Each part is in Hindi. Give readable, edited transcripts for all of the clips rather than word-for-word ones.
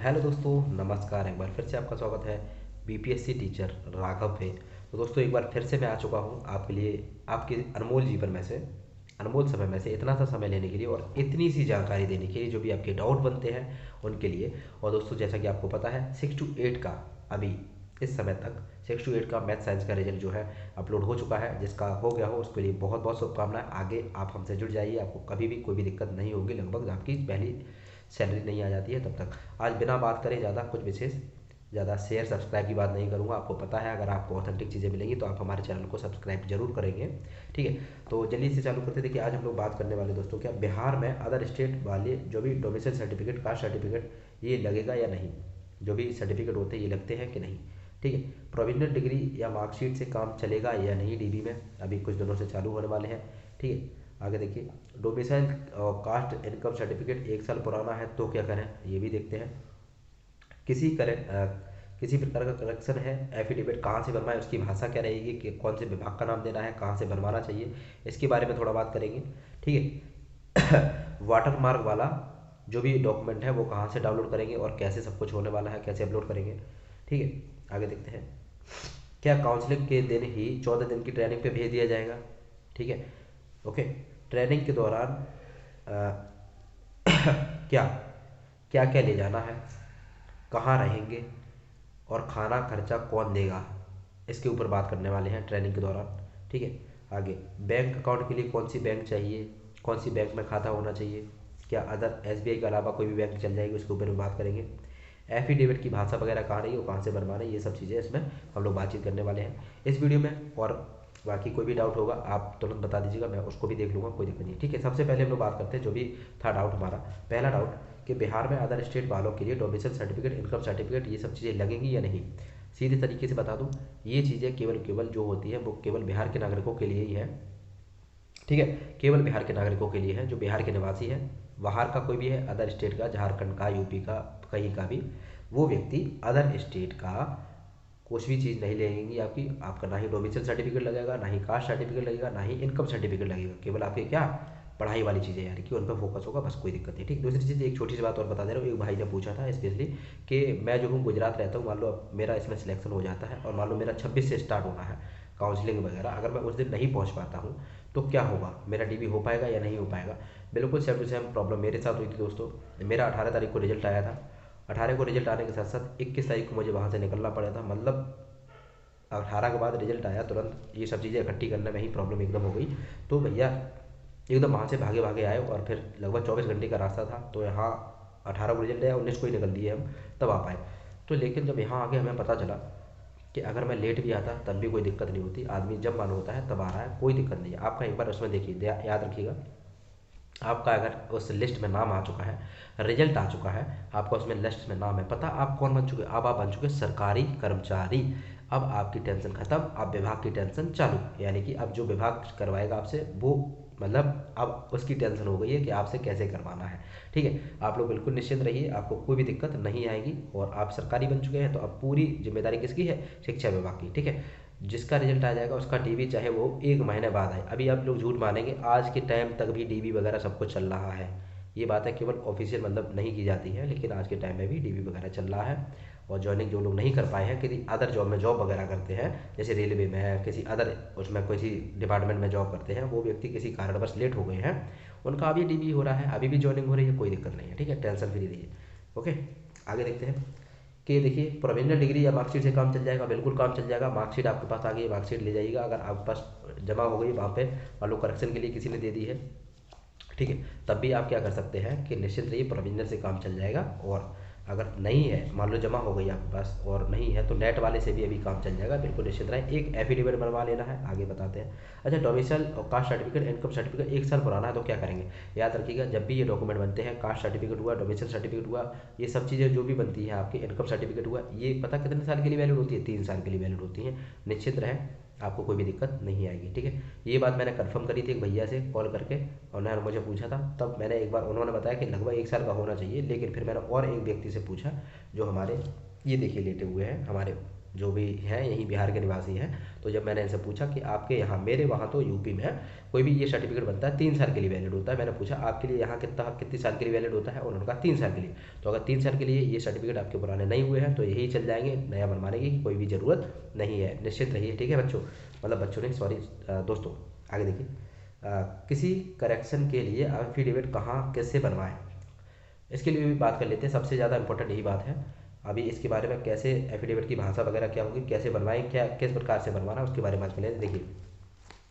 हेलो दोस्तों, नमस्कार। एक बार फिर से आपका स्वागत है बीपीएससी टीचर राघव पे। तो दोस्तों एक बार फिर से मैं आ चुका हूँ आपके लिए, आपके अनमोल जीवन में से, अनमोल समय में से इतना सा समय लेने के लिए और इतनी सी जानकारी देने के लिए जो भी आपके डाउट बनते हैं उनके लिए। और दोस्तों जैसा कि आपको पता है 6 to 8 का अभी इस समय तक 6 to 8 का मैथ साइंस का रिजल्ट जो है अपलोड हो चुका है। जिसका हो गया हो उसके लिए बहुत बहुत शुभकामनाएं। आगे आप हमसे जुड़ जाइए, आपको कभी भी कोई भी दिक्कत नहीं होगी। लगभग आपकी पहली सैलरी नहीं आ जाती है तब तक। आज बिना बात करें ज़्यादा कुछ विशेष, ज़्यादा शेयर सब्सक्राइब की बात नहीं करूँगा। आपको पता है अगर आपको ऑथेंटिक चीज़ें मिलेंगी तो आप हमारे चैनल को सब्सक्राइब जरूर करेंगे। ठीक है, तो जल्दी से चालू करते। देखिए आज हम लोग बात करने वाले दोस्तों क्या बिहार में अदर स्टेट वाले जो भी डोमिसाइल सर्टिफिकेट, कास्ट सर्टिफिकेट ये लगेगा या नहीं, जो भी सर्टिफिकेट होते हैं ये लगते हैं कि नहीं। ठीक है, प्रोविजनल डिग्री या मार्कशीट से काम चलेगा या नहीं डीबी में, अभी कुछ दिनों से चालू होने वाले हैं। ठीक है, आगे देखिए डोमिसाइल कास्ट इनकम सर्टिफिकेट 1 साल पुराना है तो क्या करें ये भी देखते हैं। किसी किसी प्रकार का करेक्शन है, एफिडेविट कहाँ से बनवाएं, उसकी भाषा क्या रहेगी, कि कौन से विभाग का नाम देना है, कहाँ से बनवाना चाहिए, इसके बारे में थोड़ा बात करेंगे। ठीक है वाटर मार्क वाला जो भी डॉक्यूमेंट है वो कहाँ से डाउनलोड करेंगे और कैसे सब कुछ होने वाला है, कैसे अपलोड करेंगे। ठीक है, आगे देखते हैं। क्या काउंसलिंग के दिन ही 14 दिन की ट्रेनिंग पे भेज दिया जाएगा। ठीक है, ओके। ट्रेनिंग के दौरान क्या क्या क्या ले जाना है, कहाँ रहेंगे और खाना खर्चा कौन देगा, इसके ऊपर बात करने वाले हैं ट्रेनिंग के दौरान। ठीक है, आगे बैंक अकाउंट के लिए कौन सी बैंक चाहिए, कौन सी बैंक में खाता होना चाहिए, क्या अदर एसबीआई के अलावा कोई भी बैंक चल जाएगी, उसके ऊपर भी बात करेंगे। एफिडेविट की भाषा वगैरह कहाँ रही है, कहाँ से बनवाना है, ये सब चीज़ें इसमें हम लोग बातचीत करने वाले हैं इस वीडियो में। और बाकी कोई भी डाउट होगा आप तुरंत बता दीजिएगा, मैं उसको भी देख लूँगा, कोई दिक्कत नहीं। ठीक है, सबसे पहले हम लोग बात करते हैं जो भी था डाउट हमारा। पहला डाउट कि बिहार में अदर स्टेट वालों के लिए डोमिसाइल सर्टिफिकेट, इनकम सर्टिफिकेट ये सब चीज़ें लगेंगी या नहीं। सीधे तरीके से बता दूँ, ये चीज़ें केवल केवल जो होती है वो केवल बिहार के नागरिकों के लिए ही है। ठीक है, केवल बिहार के नागरिकों के लिए है, जो बिहार के निवासी है, बाहर का कोई भी है, अदर स्टेट का, झारखंड का, यूपी का, कहीं का भी, वो व्यक्ति अदर स्टेट का कुछ भी चीज़ नहीं लेंगी आपकी। आपका ना ही डोमिसाइल सर्टिफिकेट लगेगा, ना ही कास्ट सर्टिफिकेट लगेगा, ना ही इनकम सर्टिफिकेट लगेगा। केवल आपके क्या पढ़ाई वाली चीज़ें यार कि उन पर फोकस होगा, बस, कोई दिक्कत नहीं। ठीक, दूसरी चीज़ एक छोटी सी बात और बता दे रहा हूँ। एक भाई ने पूछा था स्पेशली कि मैं जो हूँ गुजरात रहता हूँ, मान लो अब मेरा इसमें सिलेक्शन हो जाता है और मान लो मेरा 26 से स्टार्ट होना है काउंसलिंग वगैरह, अगर मैं उस दिन नहीं पहुँच पाता हूँ तो क्या होगा, मेरा डीबी हो पाएगा या नहीं हो पाएगा। बिल्कुल सेम टू सेम प्रॉब्लम मेरे साथ हुई थी दोस्तों। मेरा 18 तारीख को रिजल्ट आया था, 18 को रिजल्ट आने के साथ साथ 21 तारीख को मुझे वहाँ से निकलना पड़ा था। मतलब 18 के बाद रिजल्ट आया, तुरंत ये सब चीज़ें इकट्ठी करने में ही प्रॉब्लम एकदम हो गई। तो भैया एकदम वहाँ से भागे भागे आए और फिर लगभग 24 घंटे का रास्ता था। तो यहाँ 18 को रिजल्ट आया, 19 को ही निकल दिए हम, तब आ पाए। तो लेकिन जब यहाँ आके हमें पता चला कि अगर मैं लेट भी आता तब भी कोई दिक्कत नहीं होती, आदमी जब मन होता है तब आ रहा है, कोई दिक्कत नहीं है। आपका एक बार उसमें देखिए, याद रखिएगा, आपका अगर उस लिस्ट में नाम आ चुका है, रिजल्ट आ चुका है, आपका उसमें लिस्ट में नाम है, पता आप कौन बन चुके, अब आप बन चुके सरकारी कर्मचारी। अब आपकी टेंशन खत्म, अब विभाग की टेंशन चालू, यानी कि अब जो विभाग करवाएगा आपसे वो, मतलब अब उसकी टेंशन हो गई है कि आपसे कैसे करवाना है। ठीक है, आप लोग बिल्कुल निश्चिंत रहिए, आपको कोई भी दिक्कत नहीं आएगी। और आप सरकारी बन चुके हैं तो अब पूरी जिम्मेदारी किसकी है, शिक्षा विभाग की। ठीक है, जिसका रिजल्ट आ जाएगा उसका डीबी चाहे वो 1 महीने बाद आए। अभी आप लोग झूठ मानेंगे, आज के टाइम तक भी डीबी वगैरह सब कुछ चल रहा है। ये बात है केवल ऑफिशियल मतलब नहीं की जाती है, लेकिन आज के टाइम में भी डीबी वगैरह चल रहा है। और ज्वाइनिंग जो लोग नहीं कर पाए हैं, किसी अदर जॉब में जॉब वगैरह करते हैं, जैसे रेलवे में है, किसी अदर उसमें किसी डिपार्टमेंट में जॉब करते हैं, वो व्यक्ति किसी कारणवश लेट हो गए हैं, उनका अभी डीबी हो रहा है, अभी भी ज्वाइनिंग हो रही है, कोई दिक्कत नहीं है। ठीक है, टेंशन फ्री रहिए। ओके, आगे देखते हैं कि देखिए प्रोविजनल डिग्री या मार्कशीट से काम चल जाएगा, बिल्कुल काम चल जाएगा। मार्कशीट आपके पास आ गई, मार्कशीट ले जाइएगा। अगर आपके पास जमा हो गई वहाँ पे, मान लो करेक्शन के लिए किसी ने दे दी है, ठीक है, तब भी आप क्या कर सकते हैं कि निश्चित रहिए, प्रोविजनल से काम चल जाएगा। और अगर नहीं है, मान लो जमा हो गई आपके पास और नहीं है, तो नेट वाले से भी अभी काम चल जाएगा, बिल्कुल निश्चित रहे। एक एफिडेविट बनवा लेना है, आगे बताते हैं। अच्छा, डोमिसाइल और कास्ट सर्टिफिकेट, इनकम सर्टिफिकेट 1 साल पुराना है तो क्या करेंगे। याद रखिएगा, जब भी ये डॉक्यूमेंट बनते हैं, कास्ट सर्टिफिकेट हुआ, डोमिसाइल सर्टिफिकेट हुआ, ये सब चीज़ें जो भी बनती है आपकी, इनकम सर्टिफिकेट हुआ, ये पता कितने साल के लिए वैलिड होती है, 3 साल के लिए वैलिड होती है। निश्चित रहे, आपको कोई भी दिक्कत नहीं आएगी। ठीक है, ये बात मैंने कंफर्म करी थी एक भैया से कॉल करके, और उन्होंने मुझे पूछा था, तब मैंने एक बार, उन्होंने बताया कि लगभग 1 साल का होना चाहिए। लेकिन फिर मैंने और एक व्यक्ति से पूछा जो हमारे, ये देखिए लेटे हुए हैं हमारे जो भी हैं यहीं बिहार के निवासी हैं। तो जब मैंने इनसे पूछा कि आपके यहाँ, मेरे वहाँ तो यूपी में कोई भी ये सर्टिफिकेट बनता है 3 साल के लिए वैलिड होता है। मैंने पूछा आपके लिए यहाँ कितनी साल के लिए वैलिड होता है, उन्होंने कहा 3 साल के लिए। तो अगर 3 साल के लिए ये सर्टिफिकेट आपके पुराने नहीं हुए हैं तो यही चल जाएंगे, नया बनवाने की कोई भी ज़रूरत नहीं है, निश्चित रहिए। ठीक है बच्चों, मतलब बच्चों नहीं, सॉरी दोस्तों, आगे देखिए। किसी करेक्शन के लिए एफिडेविट कहाँ कैसे बनवाएं, इसके लिए भी बात कर लेते हैं। सबसे ज़्यादा इंपॉर्टेंट यही बात है। अभी इसके बारे में कैसे एफिडेविट की भाषा वगैरह क्या होगी, कैसे बनवाएं, क्या किस प्रकार से बनवाना, उसके बारे में बात कर लेते हैं। देखिए,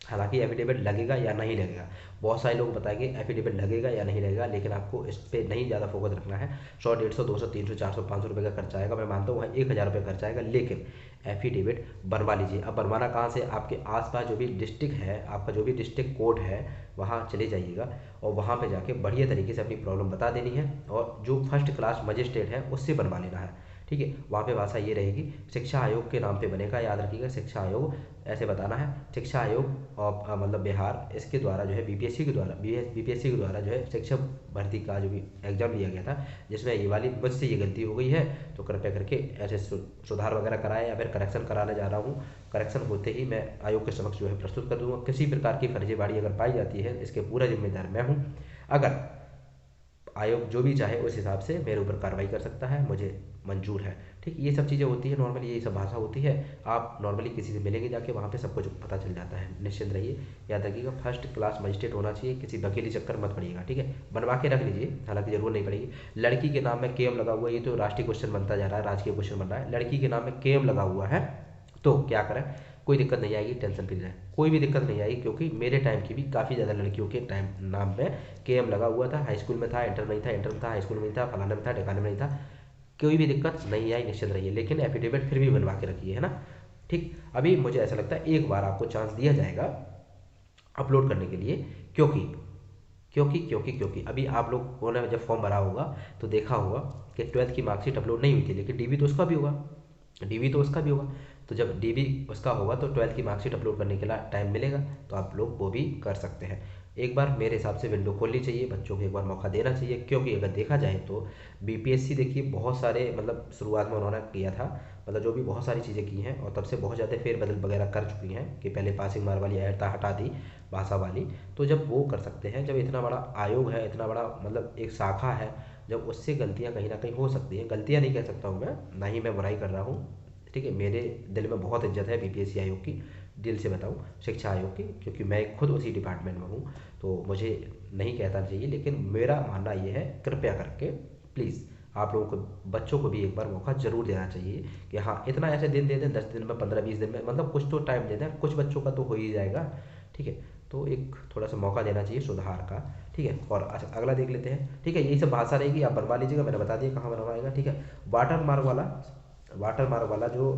हालांकि एफिडेविट लगेगा या नहीं लगेगा, बहुत सारे लोग बताएंगे एफिडेविट लगेगा या नहीं लगेगा, लेकिन आपको इस पर नहीं ज़्यादा फोकस रखना है। 100, 150, 200, 300, 400, 500 रुपये का खर्चा आएगा, मैं मानता हूँ वहाँ 1000 रुपये खर्चा आएगा, लेकिन एफिडेविट बनवा लीजिए। अब बनवाना कहाँ से, आपके आसपास जो भी डिस्ट्रिक्ट है, आपका जो भी डिस्ट्रिक्ट कोर्ट है, वहाँ चले जाइएगा और वहाँ पे जाके बढ़िया तरीके से अपनी प्रॉब्लम बता देनी है, और जो फर्स्ट क्लास मजिस्ट्रेट है उससे बनवा लेना है। ठीक है, वहाँ पे भाषा ये रहेगी, शिक्षा आयोग के नाम पे बनेगा, याद रखिएगा, शिक्षा आयोग ऐसे बताना है, शिक्षा आयोग ऑफ मतलब बिहार, इसके द्वारा जो है बीपीएससी के द्वारा बीपीएससी के द्वारा जो है शिक्षक भर्ती का जो भी एग्जाम लिया गया था, जिसमें ये वाली मुझसे ये गलती हो गई है, तो कृपया करके ऐसे सुधार वगैरह कराए, या फिर करेक्शन कराने जा रहा हूँ। करेक्शन होते ही मैं आयोग के समक्ष जो है प्रस्तुत कर दूंगा। किसी प्रकार की फर्जीवाड़ी अगर पाई जाती है, इसके पूरा जिम्मेदार मैं हूँ। अगर आयोग जो भी चाहे उस हिसाब से मेरे ऊपर कार्रवाई कर सकता है, मुझे मंजूर है। ठीक, ये सब चीज़ें होती है नॉर्मली, यही सब भाषा होती है। आप नॉर्मली किसी से मिलेंगे जाके, वहाँ पे सब कुछ पता चल जाता है, निश्चिंत रहिए। याद रखिएगा, फर्स्ट क्लास मजिस्ट्रेट होना चाहिए, किसी वकीली चक्कर मत पड़िएगा। ठीक है, बनवा के रख लीजिए, हालांकि जरूर नहीं पड़ेगी। लड़की के नाम में केम लगा हुआ है, ये तो राष्ट्रीय क्वेश्चन बनता जा रहा है, राजकीय क्वेश्चन बन रहा है। लड़की के नाम में केम लगा हुआ है तो क्या करें, कोई दिक्कत नहीं आएगी, टेंशन फ्री रहें, कोई भी दिक्कत नहीं आएगी, क्योंकि मेरे टाइम की भी काफ़ी ज़्यादा लड़कियों के टाइम नाम में केम लगा हुआ था। हाई स्कूल में था, इंटर में नहीं था, इंटर में था, हाई स्कूल में नहीं था, फलाने में था, ठिकाने में नहीं था, कोई भी दिक्कत नहीं आई, निश्चित रहिए। लेकिन एफिडेविट फिर भी बनवा के रखिए, है ना। ठीक, अभी मुझे ऐसा लगता है एक बार आपको चांस दिया जाएगा अपलोड करने के लिए, क्योंकि क्योंकि अभी आप लोगों ने जब फॉर्म भरा होगा तो देखा होगा कि 12th की मार्कशीट अपलोड नहीं हुई थी, लेकिन डीबी तो उसका भी होगा, डीबी तो उसका भी होगा। तो जब डीबी उसका होगा तो 12th की मार्कशीट अपलोड करने के लिए टाइम मिलेगा, तो आप लोग वो भी कर सकते हैं। एक बार मेरे हिसाब से विंडो खोलनी चाहिए, बच्चों को एक बार मौका देना चाहिए, क्योंकि अगर देखा जाए तो बीपीएससी देखिए बहुत सारे मतलब शुरुआत में उन्होंने किया था, मतलब जो भी बहुत सारी चीज़ें की हैं, और तब से बहुत ज़्यादा फेरबदल वगैरह कर चुकी हैं, कि पहले पासिंग मार्क वाली हटा दी, भाषा वाली। तो जब वो कर सकते हैं, जब इतना बड़ा आयोग है, इतना बड़ा मतलब एक शाखा है, जब उससे गलतियां कहीं ना कहीं हो सकती हैं, गलतियां नहीं कह सकता हूँ मैं, ना ही मैं बुराई कर रहा हूँ। ठीक है, मेरे दिल में बहुत इज्जत है बीपीएससी आयोग की, दिल से बताऊँ, शिक्षा आयोग की, क्योंकि मैं खुद उसी डिपार्टमेंट में हूँ, तो मुझे नहीं कहना चाहिए, लेकिन मेरा मानना ये है, कृपया करके प्लीज़ आप लोगों को, बच्चों को भी एक बार मौका जरूर देना चाहिए, कि हाँ इतना ऐसे दिन दे दें, 10 दिन में, 15-20 दिन में, मतलब कुछ तो टाइम दे दें, कुछ बच्चों का तो हो ही जाएगा। ठीक है, तो एक थोड़ा सा मौका देना चाहिए सुधार का। ठीक है, और अच्छा अगला देख लेते हैं। ठीक है, यही सब भाषा रहेगी, आप बनवा लीजिएगा, मैंने बता दिया कहाँ बनवाएगा। ठीक है, वाटर मार्क वाला, जो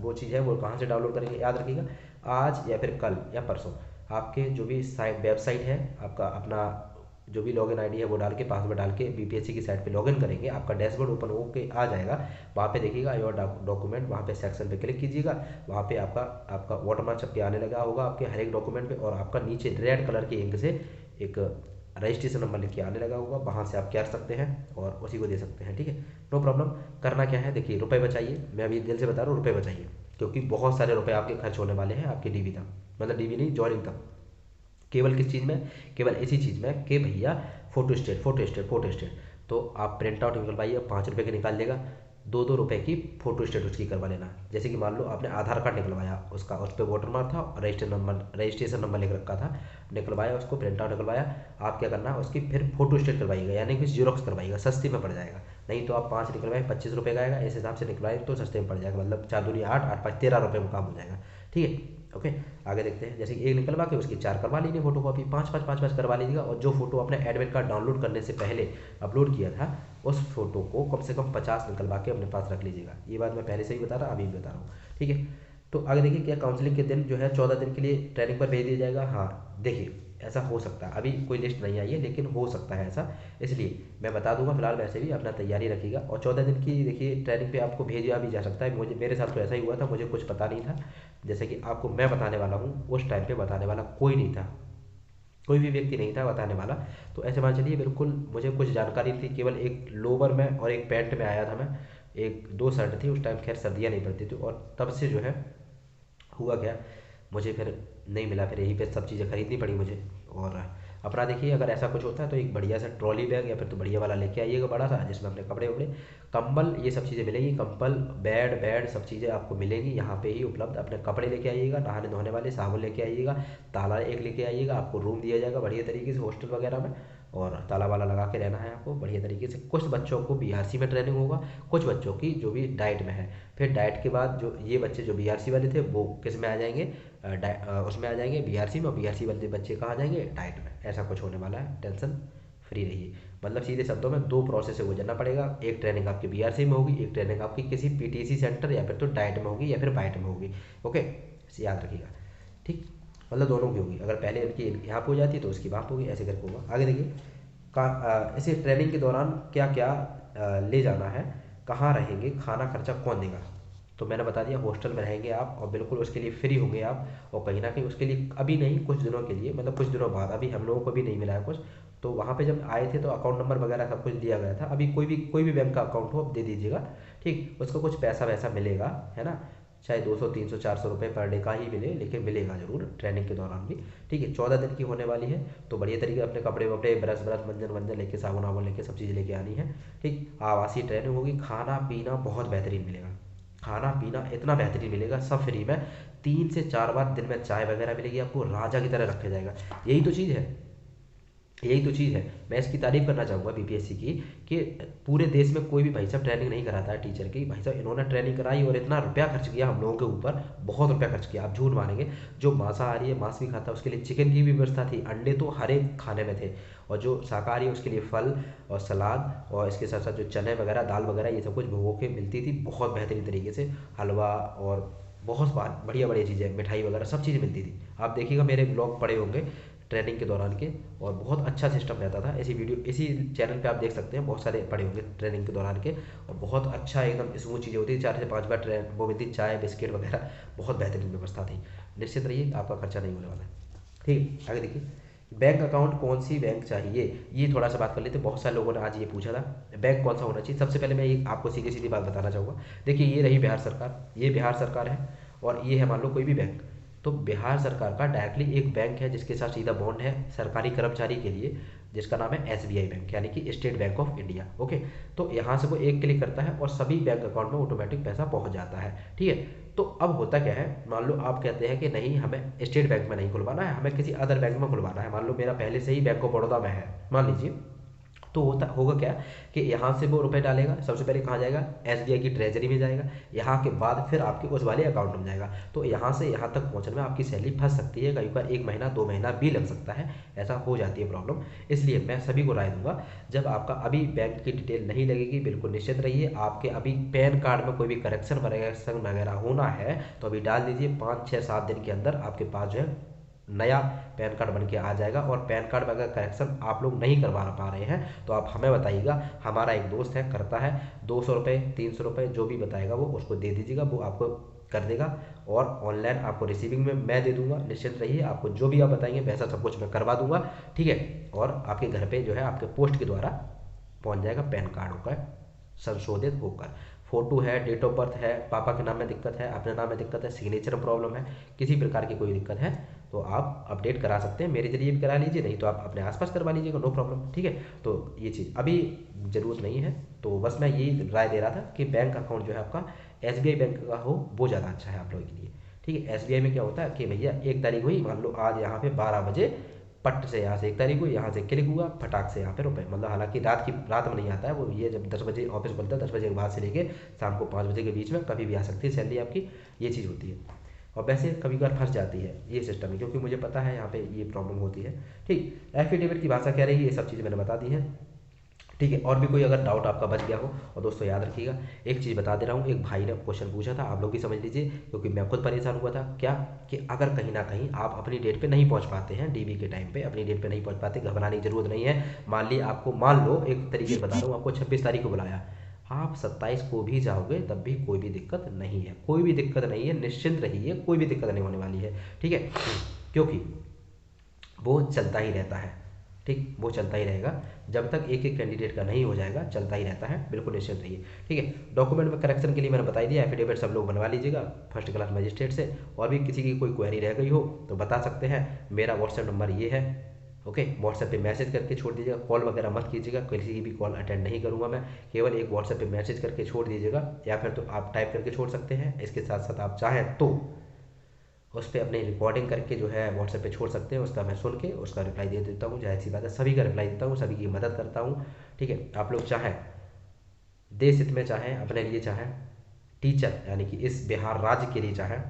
वो चीज़ है, वो कहाँ से डाउनलोड करेंगे, याद रखिएगा, आज या फिर कल या परसों आपके जो भी साइट वेबसाइट है, आपका अपना जो भी लॉगिन आईडी है वो डाल के, पासवर्ड डाल के बीपीएससी की साइट पे लॉगिन करेंगे, आपका डैशबोर्ड ओपन होके आ जाएगा। वहाँ पे देखिएगा योर डॉक्यूमेंट, वहाँ पे सेक्शन पे क्लिक कीजिएगा, वहाँ पे आपका वाटरमार्क छप के आने लगा होगा आपके हर एक डॉक्यूमेंट पे, और आपका नीचे रेड कलर की इंक से एक रजिस्ट्रेशन नंबर लिख के आने लगा होगा, वहाँ से आप कर सकते हैं और उसी को दे सकते हैं। ठीक है, नो प्रॉब्लम। करना क्या है, देखिए, रुपए बचाइए, मैं अभी दिल से बता रहा हूँ, रुपए बचाइए, क्योंकि बहुत सारे रुपए आपके खर्च होने वाले हैं आपके डीवी तक, मतलब डीवी नहीं, ज्वाइनिंग तक। केवल किस चीज़ में, केवल इसी चीज़ में कि भैया फोटो स्टेट। तो आप प्रिंट आउट निकलवाइए, 5 रुपये की निकाल देगा, 2-2 रुपये की फोटो स्टेट उसकी करवा लेना। जैसे कि मान लो आपने आधार कार्ड निकलवाया, उसका उस पर वोटर मार्क था, रजिस्ट्रेशन नंबर लिख रखा था, निकलवाया, उसको प्रिंट आउट निकलवाया, आप क्या करना है, उसकी फिर फोटो स्टेट करवाइएगा, यानी कि जीरोक्स करवाइएगा, सस्ती में पड़ जाएगा। नहीं तो आप 5 निकलवाए, 25 रुपये का आएगा, इस हिसाब से निकलवाए तो सस्ते में पड़ जाएगा, मतलब 4 दूनी 8, 8 5 13 रुपये में काम हो जाएगा। ठीक है, ओके। आगे देखते हैं, जैसे कि एक निकलवा के उसकी 4 करवा लीजिए फोटो कॉपी, 5 करवा लीजिएगा, और जो फोटो आपने एडमिट कार्ड डाउनलोड करने से पहले अपलोड किया था, उस फोटो को कम से कम 50 निकलवा के अपने पास रख लीजिएगा। ये बात मैं पहले से ही बता रहा, अभी भी बता रहा हूँ। ठीक है, तो आगे देखिए, क्या काउंसलिंग के दिन जो है 14 दिन के लिए ट्रेनिंग पर भेज दिया जाएगा। हाँ देखिए, ऐसा हो सकता है, अभी कोई लिस्ट नहीं आई है, लेकिन हो सकता है ऐसा, इसलिए मैं बता दूंगा। फिलहाल वैसे भी अपना तैयारी रखिएगा, और 14 दिन की देखिए ट्रेनिंग पे आपको भेजा भी जा सकता है। मुझे, मेरे साथ तो ऐसा ही हुआ था, मुझे कुछ पता नहीं था, जैसे कि आपको मैं बताने वाला हूँ, उस टाइम पे बताने वाला कोई नहीं था, कोई भी व्यक्ति नहीं था बताने वाला। तो ऐसे मान चलिए बिल्कुल मुझे कुछ जानकारी थी, केवल एक लोअर में और एक पैंट में आया था मैं, एक 2 शर्ट थी, उस टाइम खैर सर्दियाँ नहीं पड़ती थी, और तब से जो है हुआ क्या, मुझे फिर नहीं मिला, फिर यहीं पे सब चीज़ें खरीदनी पड़ी मुझे। और अपना देखिए, अगर ऐसा कुछ होता है तो एक बढ़िया सा ट्रॉली बैग या फिर तो बढ़िया वाला लेके आइएगा बड़ा सा, जिसमें अपने कपड़े वपड़े, कंबल, ये सब चीज़ें मिलेंगी, कंबल, बेड बेड सब चीज़ें आपको मिलेंगी यहाँ पे ही उपलब्ध। अपने कपड़े लेके आइएगा, नहाने धोने वाले साबुन लेके आइएगा, ताला एक लेके आइएगा, आपको रूम दिया जाएगा बढ़िया तरीके से हॉस्टल वगैरह में, और ताला वाला लगा के रहना है आपको बढ़िया तरीके से। कुछ बच्चों को बीआरसी में ट्रेनिंग होगा, कुछ बच्चों की जो भी डाइट में है। फिर डाइट के बाद जो ये बच्चे जो बीआरसी वाले थे वो किस में आ जाएंगे, उसमें आ जाएंगे बीआरसी में, और बीआरसी वाले बच्चे कहाँ जाएंगे, डाइट में। ऐसा कुछ होने वाला है, टेंशन फ्री रहिए। मतलब सीधे शब्दों में 2 प्रोसेस से गुजरना पड़ेगा, एक ट्रेनिंग आपकी बीआरसी में होगी, एक ट्रेनिंग आपकी किसी पीटीसी सेंटर या फिर तो डाइट में होगी या फिर बाइट में होगी। ओके, इसे याद रखिएगा, ठीक। मतलब दोनों की होगी, अगर पहले इनकी यहाँ पे हो जाती है तो उसकी वहाँ पे होगी, ऐसे करके होगा। आगे देखिए, इसे ट्रेनिंग के दौरान क्या क्या ले जाना है, कहाँ रहेंगे, खाना खर्चा कौन देगा। तो मैंने बता दिया, हॉस्टल में रहेंगे आप, और बिल्कुल उसके लिए फ्री होंगे आप, और कहीं ना कहीं उसके लिए अभी नहीं, कुछ दिनों के लिए, मतलब कुछ दिनों बाद, अभी हम लोगों को भी नहीं मिला है कुछ। तो वहाँ पे जब आए थे तो अकाउंट नंबर वगैरह सब कुछ दिया गया था, अभी कोई भी बैंक का अकाउंट हो आप दे दीजिएगा, ठीक। उसको कुछ पैसा वैसा मिलेगा, है ना, चाहे 200 300 400 रुपये पर डे का ही मिले, लेकिन मिलेगा जरूर ट्रेनिंग के दौरान भी, ठीक है। 14 दिन की होने वाली है, तो बढ़िया तरीके अपने कपड़े वपड़े, ब्रश ब्रश, मंजन वंजन लेके, साबुन वाबुन लेके, सब चीज़ें लेके आनी है, ठीक। आवासीय ट्रेनिंग होगी, खाना पीना बहुत बेहतरीन मिलेगा, खाना पीना इतना बेहतरीन मिलेगा, सब फ्री में। 3 से 4 बार दिन में चाय वगैरह मिलेगी आपको, राजा की तरह रखा जाएगा। यही तो चीज़ है, यही तो चीज़ है। मैं इसकी तारीफ करना चाहूँगा बीपीएससी की, कि पूरे देश में कोई भी भाई साहब ट्रेनिंग नहीं कराता है टीचर की। भाई साहब इन्होंने ट्रेनिंग कराई और इतना रुपया खर्च किया हम लोगों के ऊपर, बहुत रुपया खर्च किया, आप झूठ मानेंगे। जो मांसाहारी है, मांस भी खाता है, उसके लिए चिकन की भी व्यवस्था थी, अंडे तो हर एक खाने में थे, और जो शाकाहारी है उसके लिए फल और सलाद, और इसके साथ साथ जो चने वगैरह, दाल वगैरह, ये सब कुछ भिगो के मिलती थी बहुत बेहतरीन तरीके से, हलवा और बहुत बढ़िया बढ़िया चीज़ें, मिठाई वगैरह सब चीज़ें मिलती थी। आप देखिएगा, मेरे ब्लॉग पड़े होंगे ट्रेनिंग के दौरान के, और बहुत अच्छा सिस्टम रहता था। ऐसी वीडियो इसी चैनल पे आप देख सकते हैं, बहुत सारे पड़े होंगे ट्रेनिंग के दौरान के, और बहुत अच्छा एकदम स्मूथ चीज़ें होती थी। 4 से 5 बार ट्रेन वो मिलती, चाय बिस्किट वगैरह, बहुत बेहतरीन व्यवस्था थी। निश्चित रहिए, आपका खर्चा नहीं होने वाला है, ठीक है। आगे देखिए, बैंक अकाउंट कौन सी बैंक चाहिए, ये थोड़ा सा बात कर लेते हैं। बहुत सारे लोगों ने आज ये पूछा था, बैंक कौन सा होना चाहिए। सबसे पहले मैं ये आपको सीधी सीधी बात बताना चाहूँगा। देखिए, ये रही बिहार सरकार, ये बिहार सरकार है, और ये है मान लो कोई भी बैंक। तो बिहार सरकार का डायरेक्टली एक बैंक है जिसके साथ सीधा बॉन्ड है सरकारी कर्मचारी के लिए, जिसका नाम है एसबीआई बैंक, यानी कि state bank of India. Okay, तो यहाँ से वो एक क्लिक करता है और सभी बैंक अकाउंट में ऑटोमेटिक पैसा पहुँच जाता है, ठीक है। तो अब होता क्या है, मान लो आप कहते हैं कि नहीं, हमें स्टेट बैंक में नहीं खुलवाना है, हमें किसी अदर बैंक में खुलवाना है। मान लो मेरा पहले से ही बैंक ऑफ बड़ौदा में है, मान लीजिए। तो होगा क्या, कि यहाँ से वो रुपए डालेगा, सबसे पहले कहाँ जाएगा, एसबीआई की ट्रेजरी में जाएगा, यहाँ के बाद फिर आपके उस वाले अकाउंट में जाएगा। तो यहाँ से यहाँ तक पहुँचने में आपकी सैलरी फंस सकती है, कई बार 1 महीना 2 महीना भी लग सकता है, ऐसा हो जाती है प्रॉब्लम। इसलिए मैं सभी को राय दूंगा, जब आपका अभी बैंक की डिटेल नहीं लगेगी, बिल्कुल निश्चित रहिए। आपके अभी पैन कार्ड में कोई भी करेक्शन वगैरह होना है तो अभी डाल दीजिए, 5 6 7 दिन के अंदर आपके पास जो है नया पैन कार्ड बन के आ जाएगा। और पैन कार्ड में अगर करेक्शन आप लोग नहीं करवा पा रहे हैं तो आप हमें बताइएगा, हमारा एक दोस्त है करता है, 200 रुपये 300 रुपये जो भी बताएगा वो उसको दे दीजिएगा, वो आपको कर देगा। और ऑनलाइन आपको रिसीविंग में मैं दे दूंगा, निश्चित रहिए। आपको जो भी आप बताएंगे वैसा सब कुछ मैं करवा दूंगा, ठीक है। और आपके घर पे जो है आपके पोस्ट के द्वारा पहुंच जाएगा पैन कार्ड होकर संशोधित होकर। फोटो है, डेट ऑफ बर्थ है, पापा के नाम में दिक्कत है, अपने नाम में दिक्कत है, सिग्नेचर में प्रॉब्लम है, किसी प्रकार की कोई दिक्कत है तो आप अपडेट करा सकते हैं, मेरे जरिए भी करा लीजिए, नहीं तो आप अपने आसपास करवा लीजिएगा, नो प्रॉब्लम, ठीक है। तो ये चीज़ अभी ज़रूरत नहीं है। तो बस मैं यही राय दे रहा था कि बैंक अकाउंट जो है आपका एसबीआई बैंक का हो, वो ज़्यादा अच्छा है आप लोगों के लिए, ठीक है। एसबीआई में क्या होता है कि भैया 1 तारीख हुई, मान लो आज यहाँ पे 12 बजे, पट से यहाँ से 1 तारीख हुई, यहाँ से क्लिक हुआ, फटाक से यहाँ पे रुपए, मतलब हालांकि रात में नहीं आता है वो, ये जब 10 बजे ऑफिस खुलता है, 10 बजे के बाद से लेके शाम को 5 बजे के बीच में कभी भी आ सकती है सैलरी आपकी, ये चीज़ होती है। और वैसे कभी कभार फंस जाती है ये सिस्टम में, क्योंकि मुझे पता है यहाँ पे ये प्रॉब्लम होती है, ठीक। एफिडेविट की भाषा क्या रहेगी, ये सब चीज़ें मैंने बता दी है, ठीक है। और भी कोई अगर डाउट आपका बच गया हो, और दोस्तों याद रखिएगा, एक चीज़ बता दे रहा हूँ, एक भाई ने क्वेश्चन पूछा था, आप लोग भी समझ लीजिए, क्योंकि मैं खुद परेशान हुआ था क्या, कि अगर कहीं ना कहीं आप अपनी डेट पे नहीं पहुंच पाते हैं, डीबी के टाइम पे अपनी डेट पे नहीं पहुंच पाते, घबराने की जरूरत नहीं है। मान ली आपको, मान लो एक तरीके से बता रहा हूँ, आपको 26 तारीख को बुलाया, आप 27 को भी जाओगे तब भी कोई भी दिक्कत नहीं है, कोई भी दिक्कत नहीं है, निश्चिंत रहिए, कोई भी दिक्कत नहीं होने वाली है, ठीक है। क्योंकि वो चलता ही रहता है, ठीक, वो चलता ही रहेगा जब तक एक एक कैंडिडेट का नहीं हो जाएगा, चलता ही रहता है, बिल्कुल निश्चिंत रहिए। ठीक है, डॉक्यूमेंट में करेक्शन के लिए मैंने बता दिया, एफिडेविट सब लोग बनवा लीजिएगा फर्स्ट क्लास मजिस्ट्रेट से। और भी किसी की कोई क्वेरी रह गई हो तो बता सकते हैं, मेरा व्हाट्सएप नंबर ये है। ओके, व्हाट्सएप पे मैसेज करके छोड़ दीजिएगा, कॉल वगैरह मत कीजिएगा, किसी की भी कॉल अटेंड नहीं करूँगा मैं, केवल एक व्हाट्सएप पे मैसेज करके छोड़ दीजिएगा, या फिर तो आप टाइप करके छोड़ सकते हैं। इसके साथ साथ आप चाहें तो उस पर अपनी रिकॉर्डिंग करके जो है व्हाट्सएप पे छोड़ सकते हैं, उसका मैं सुन के उसका रिप्लाई दे देता हूँ। जाहिर सी बात है, सभी का रिप्लाई देता हूँ, सभी की मदद करता हूँ। ठीक है, आप लोग चाहें देश हित में, चाहें अपने लिए, चाहें टीचर यानी कि इस बिहार राज्य के लिए चाहें,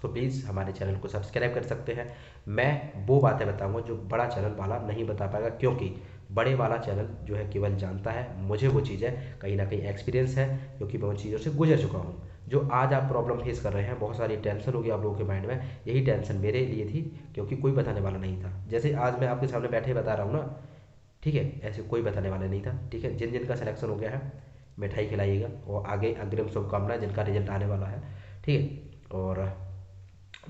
तो प्लीज़ हमारे चैनल को सब्सक्राइब कर सकते हैं। मैं वो बातें बताऊंगा जो बड़ा चैनल वाला नहीं बता पाएगा, क्योंकि बड़े वाला चैनल जो है केवल जानता है, मुझे वो चीज़ें कहीं ना कहीं एक्सपीरियंस है, क्योंकि मैं उन चीज़ों से गुजर चुका हूँ। जो आज आप प्रॉब्लम फेस कर रहे हैं, बहुत सारी टेंशन होगी आप लोगों के माइंड में, यही टेंशन मेरे लिए थी, क्योंकि कोई बताने वाला नहीं था। जैसे आज मैं आपके सामने बैठे बता रहा हूँ ना, ठीक है, ऐसे कोई बताने वाला नहीं था। ठीक है, जिन जिन का सिलेक्शन हो गया है मिठाई खिलाइएगा, और आगे अग्रिम शुभकामनाएं जिनका रिजल्ट आने वाला है। ठीक है, और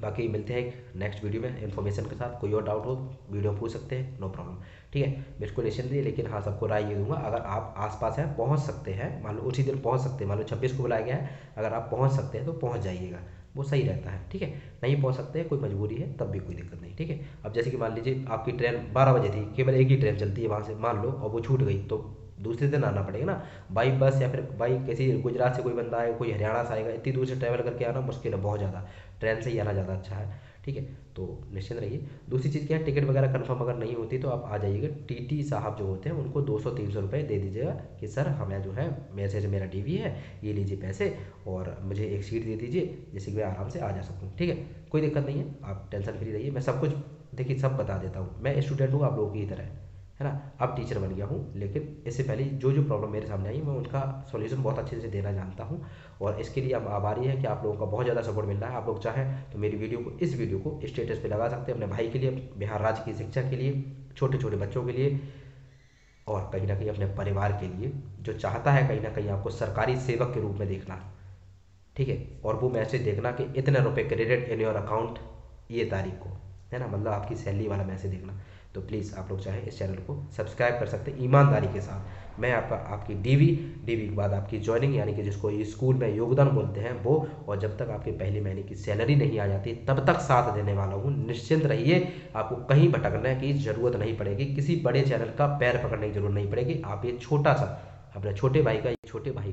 बाकी मिलते हैं एक नेक्स्ट वीडियो में इन्फॉर्मेशन के साथ। कोई और डाउट हो वीडियो में पूछ सकते हैं, नो प्रॉब्लम। ठीक है, बिल्कुल निश्चिंत रहिए, लेकिन हाँ सबको राय ये दूंगा, अगर आप आसपास हैं, पहुंच सकते हैं, मान लो उसी दिन पहुंच सकते हैं, मान लो 26 को बुलाया गया है, अगर आप पहुंच सकते हैं तो पहुंच जाइएगा, वो सही रहता है। ठीक है, नहीं पहुंच सकते हैं, कोई मजबूरी है, तब भी कोई दिक्कत नहीं। ठीक है, अब जैसे कि मान लीजिए आपकी ट्रेन 12 बजे थी, केवल एक ही ट्रेन चलती है वहाँ से, मान लो, और वो छूट गई, तो दूसरे दिन आना पड़ेगा ना, बाई बस, या फिर बाई किसी गुजरात से कोई बंदा आए, कोई हरियाणा से आएगा, इतनी दूर से ट्रैवल करके आना मुश्किल है बहुत ज़्यादा, ट्रेन से ही आना ज़्यादा अच्छा है। ठीक है, तो निश्चिंत रहिए। दूसरी चीज़ क्या है, टिकट वगैरह कंफर्म अगर नहीं होती तो आप आ जाइएगा, टीटी साहब जो होते हैं उनको 200-300 रुपये दे दीजिएगा कि सर हमें जो है मेरे से मेरा डीवी है, ये लीजिए पैसे, और मुझे एक सीट दे दीजिए जिससे कि मैं आराम से आ जा सकूँ। ठीक है, कोई दिक्कत नहीं है, आप टेंशन फ्री रहिए, मैं सब कुछ देखिए सब बता देता हूँ। मैं स्टूडेंट हूँ आप लोगों की तरह, है ना, अब टीचर बन गया हूँ, लेकिन इससे पहले जो जो प्रॉब्लम मेरे सामने आई मैं उनका सॉल्यूशन बहुत अच्छे से देना जानता हूँ। और इसके लिए हम आभारी हैं कि आप लोगों का बहुत ज़्यादा सपोर्ट मिल रहा है। आप लोग चाहें तो मेरी वीडियो को, इस वीडियो को स्टेटस पे लगा सकते हैं, अपने भाई के लिए, बिहार राज्य की शिक्षा के लिए, छोटे छोटे बच्चों के लिए, और कहीं ना कहीं अपने परिवार के लिए, जो चाहता है कहीं ना कहीं आपको सरकारी सेवक के रूप में देखना। ठीक है, और वो मैसेज देखना कि इतने रुपए क्रेडिट इन योर अकाउंट ये तारीख को, है ना, मतलब आपकी सैलरी वाला मैसेज देखना। तो प्लीज़ आप लोग चाहें इस चैनल को सब्सक्राइब कर सकते हैं ईमानदारी के साथ। मैं आपका आपकी डीवी के बाद आपकी ज्वाइनिंग, यानी कि जिसको ये स्कूल में योगदान बोलते हैं वो, और जब तक आपके पहले महीने की सैलरी नहीं आ जाती तब तक साथ देने वाला हूँ। निश्चिंत रहिए, आपको कहीं भटकने की ज़रूरत नहीं पड़ेगी, किसी बड़े चैनल का पैर पकड़ने की जरूरत नहीं पड़ेगी। आप ये छोटा सा अपने छोटे भाई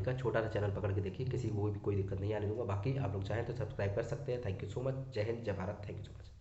का छोटा सा चैनल पकड़ के देखिए, किसी को भी कोई दिक्कत नहीं आने दूंगा। बाकी आप लोग चाहें तो सब्सक्राइब कर सकते हैं। थैंक यू सो मच, जय हिंद, जय Bharat, thank you so much.